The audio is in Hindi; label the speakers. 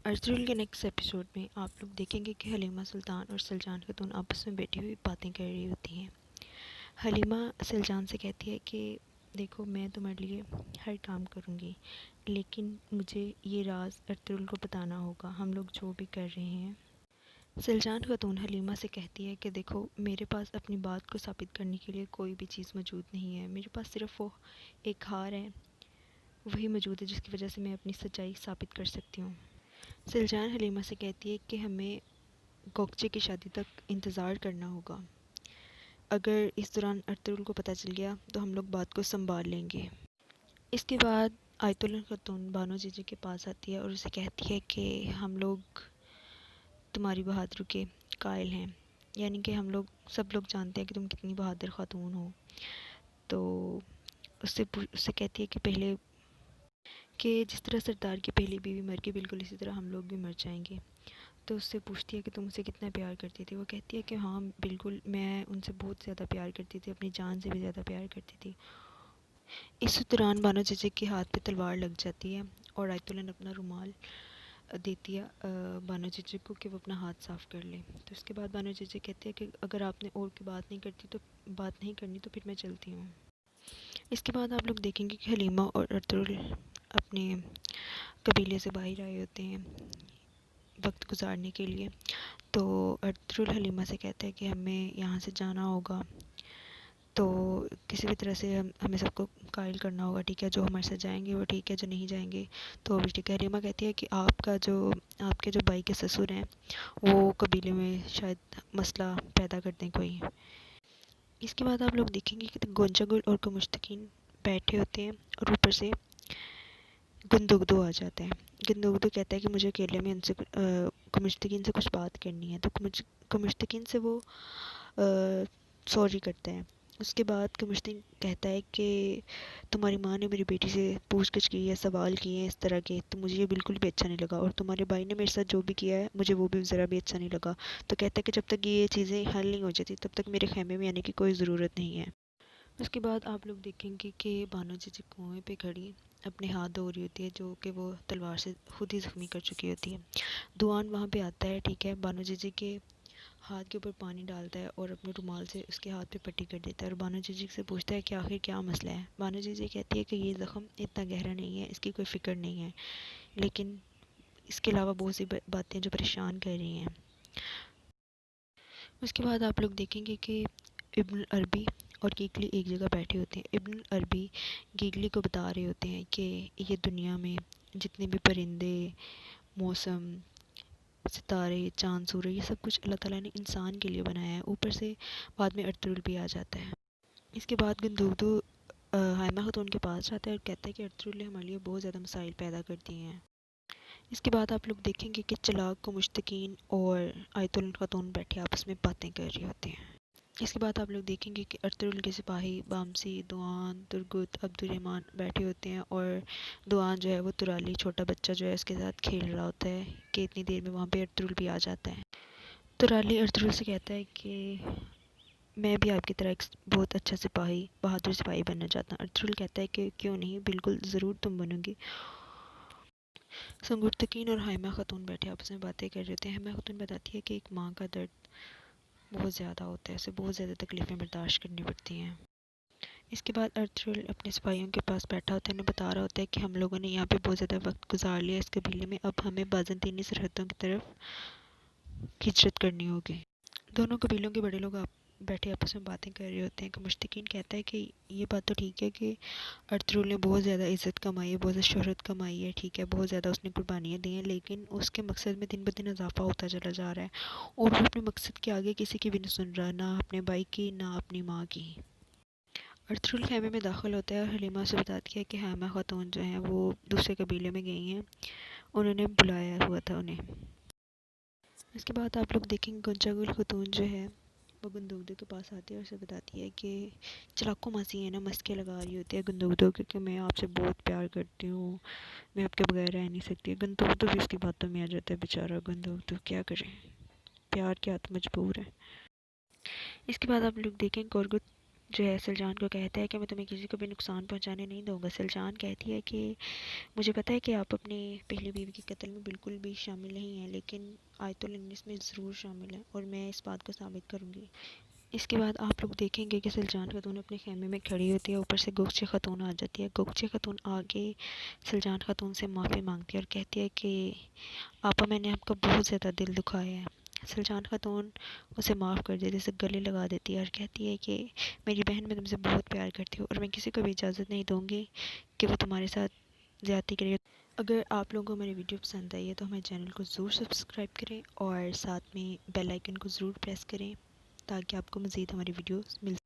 Speaker 1: अर्तुगरुल के नेक्स्ट एपिसोड में आप लोग देखेंगे कि हलीमा सुल्तान और सलजान खातून आपस में बैठी हुई बातें कर रही होती हैं। हलीमा सलजान से कहती है कि देखो, मैं तुम्हारे लिए हर काम करूँगी, लेकिन मुझे ये राज अर्तुगरुल को बताना होगा, हम लोग जो भी कर रहे हैं। सलजान खातून हलीमा से कहती है कि देखो, मेरे पास अपनी बात को साबित करने के लिए कोई भी चीज़ मौजूद नहीं है। मेरे पास सिर्फ वो एक हार है, वही मौजूद है जिसकी वजह से मैं अपनी सच्चाई साबित कर सकती हूँ। सलजान हलीमा से कहती है कि हमें गोकचे की शादी तक इंतज़ार करना होगा। अगर इस दौरान अर्तुगरुल को पता चल गया तो हम लोग बात को संभाल लेंगे। इसके बाद आयतुल्ला खातून बानो जीजी के पास आती है और उसे कहती है कि हम लोग तुम्हारी बहादुरी के कायल हैं, यानी कि हम लोग सब लोग जानते हैं कि तुम कितनी बहादुर खातून हो। तो उससे कहती है कि पहले कि जिस तरह सरदार की पहली बीवी मर गई, बिल्कुल इसी तरह हम लोग भी मर जाएंगे। तो उससे पूछती है कि तुम उसे कितना प्यार करती थी। वो कहती है कि हाँ बिल्कुल, मैं उनसे बहुत ज़्यादा प्यार करती थी, अपनी जान से भी ज़्यादा प्यार करती थी। इस दौरान बानो जीजी के हाथ पे तलवार लग जाती है और आयतुल्ला ने अपना रुमाल देती है बानो जीजी को कि वो अपना हाथ साफ़ कर ले। तो उसके बाद बानो जीजी कहती है कि अगर आपने और की बात नहीं करनी तो फिर मैं चलती हूँ। इसके बाद आप लोग देखेंगे कि हलीमा और अर्तुगरुल अपने कबीले से बाहर आए होते हैं वक्त गुजारने के लिए। तो अर्तुगरुल हलीमा से कहता है कि हमें यहाँ से जाना होगा, तो किसी भी तरह से हमें सबको कायल करना होगा, ठीक है। जो हमारे साथ जाएंगे वो ठीक है, जो नहीं जाएंगे तो भी ठीक है। हलीमा कहती है कि आपके जो भाई के ससुर हैं वो कबीले में शायद मसला पैदा कर दें कोई। इसके बाद आप लोग देखेंगे कि गोंचागुल और कमुश्तकीन बैठे होते हैं और ऊपर से गुंदुगदो आ जाता है। गुंदुगदो कहता है कि मुझे अकेले में उनसे कमुश्तकीन से कुछ बात करनी है। तो कमुश्तकीन से वो सॉरी करता है। उसके बाद कमुश्तकीन कहता है कि तुम्हारी माँ ने मेरी बेटी से पूछगछ की है, सवाल किए हैं इस तरह के, तो मुझे ये बिल्कुल भी अच्छा नहीं लगा, और तुम्हारे भाई ने मेरे साथ जो भी किया है मुझे वो भी ज़रा भी अच्छा नहीं लगा। तो कहता है कि जब तक ये चीज़ें हल नहीं हो जाती तब तक मेरे खेमे में आने की कोई ज़रूरत नहीं है। उसके बाद आप लोग देखेंगे कि बानो जीजी कुएँ पे खड़ी अपने हाथ धो रही होती है, जो कि वो तलवार से खुद ही ज़ख्मी कर चुकी होती है। दुआन वहाँ पे आता है, ठीक है। बानो जीजी के हाथ के ऊपर पानी डालता है और अपने रुमाल से उसके हाथ पे पट्टी कर देता है और बानो जीजी से पूछता है कि आखिर क्या मसला है। बानो जीजी कहती है कि ये ज़ख्म इतना गहरा नहीं है, इसकी कोई फ़िक्र नहीं है, लेकिन इसके अलावा बहुत सी बातें जो परेशान कर रही हैं। उसके बाद आप लोग देखेंगे कि इब्न अरबी और गीगली एक जगह बैठे होते हैं। इब्न अरबी गीगली को बता रहे होते हैं कि ये दुनिया में जितने भी परिंदे, मौसम, सितारे, चाँद, सूरज, ये सब कुछ अल्लाह ताला ने इंसान के लिए बनाया है। ऊपर से बाद में अर्तुगरुल भी आ जाता है। इसके बाद गुंदुगदु हाइमा खातून के पास जाता है और कहता है कि अर्तुगरुल ने हमारे लिए बहुत ज़्यादा मसाइल पैदा कर दिए हैं। इसके बाद आप लोग देखेंगे कि चलाक को मुश्तकीन और आयतुल खातून बैठे आपस में बातें कर रहे होते हैं। इसके बाद आप लोग देखेंगे कि अर्तुगरुल के सिपाही बामसी, दुआन, तुर्गुत, अब्दुर्रहमान बैठे होते हैं और दुआन जो है वो तुराली छोटा बच्चा जो है उसके साथ खेल रहा होता है कि इतनी देर में वहाँ पे अर्तुगरुल भी आ जाता है। तुराली अर्तुगरुल से कहता है कि मैं भी आपकी तरह एक बहुत अच्छा सिपाही, बहादुर सिपाही बनना चाहता हूँ। अर्तुगरुल कहता है कि क्यों नहीं, बिल्कुल ज़रूर तुम बनोगी। संगुर्तकीन और हाइमा खातून बैठे आपस में बातें कर रहे होते हैं। हाइमा खातून बताती है कि एक माँ का दर्द बहुत ज़्यादा होता है, उसे बहुत ज़्यादा तकलीफ़ें बर्दाश्त करनी पड़ती हैं। इसके बाद अर्तुगरुल अपने सिपाहियों के पास बैठा होता है, उन्हें बता रहा होता है कि हम लोगों ने यहाँ पे बहुत ज़्यादा वक्त गुजार लिया इस कबीले में, अब हमें बाज़ंतीनी सरहदों की तरफ हिजरत करनी होगी। दोनों कबीलों के बड़े लोग बैठे आपस में बातें कर रहे होते हैं कि मुश्तकीन कहता है कि ये बात तो ठीक है कि अर्तुगरुल ने बहुत ज़्यादा इज़्ज़त कमाई है, बहुत ज़्यादा शोहरत कमाई है, ठीक है, बहुत ज़्यादा उसने कुर्बानियाँ दी हैं, लेकिन उसके मकसद में दिन ब दिन इजाफा होता चला जा रहा है और वो अपने मकसद के आगे किसी की भी नहीं सुन रहा, ना अपने भाई की ना अपनी माँ की। अर्तुगरुल खेमे में दाखिल होता है और हलीमा से बताती है कि हाइमा खातून जो हैं वो दूसरे कबीले में गई हैं, उन्होंने बुलाया हुआ था उन्हें। इसके बाद आप लोग देखेंगे गोंचागुल खातून जो है वो गुंदुगदु के पास आती है और उसे बताती है कि चलाको मासी है ना, मस्के लगा रही होती है गुंदुगदु कि मैं आपसे बहुत प्यार करती हूँ, मैं आपके बगैर रह नहीं सकती। गुंदुगदु भी इसकी बातों में आ जाता है, बेचारा गुंदुगदु क्या करे, प्यार के हाथ मजबूर है। इसके बाद आप लोग देखें जो है सलजान को कहता है कि मैं तुम्हें किसी को भी नुकसान पहुंचाने नहीं दूंगा। सलजान कहती है कि मुझे पता है कि आप अपनी पहली बीवी के कत्ल में बिल्कुल भी शामिल नहीं हैं, लेकिन आयतुल इंग्लिश में ज़रूर शामिल है और मैं इस बात को साबित करूँगी। इसके बाद आप लोग देखेंगे कि सलजान खातून अपने खेमे में खड़ी होती है, ऊपर से गोगचे खातून आ जाती है। गोगचे खातून आगे सलजान खातून से माफ़ी मांगती है और कहती है कि आपा मैंने आपका बहुत ज़्यादा दिल दुखाया है। सलजान खातून उसे माफ़ कर देती है, उसे गले लगा देती है और कहती है कि मेरी बहन, मैं तुमसे बहुत प्यार करती हूँ और मैं किसी को भी इजाज़त नहीं दूँगी कि वो तुम्हारे साथ ज़्यादती करे। अगर आप लोगों को मेरी वीडियो पसंद आई है तो हमारे चैनल को ज़रूर सब्सक्राइब करें और साथ में बेल आइकन को ज़रूर प्रेस करें ताकि आपको मज़ीद हमारी वीडियोस मिल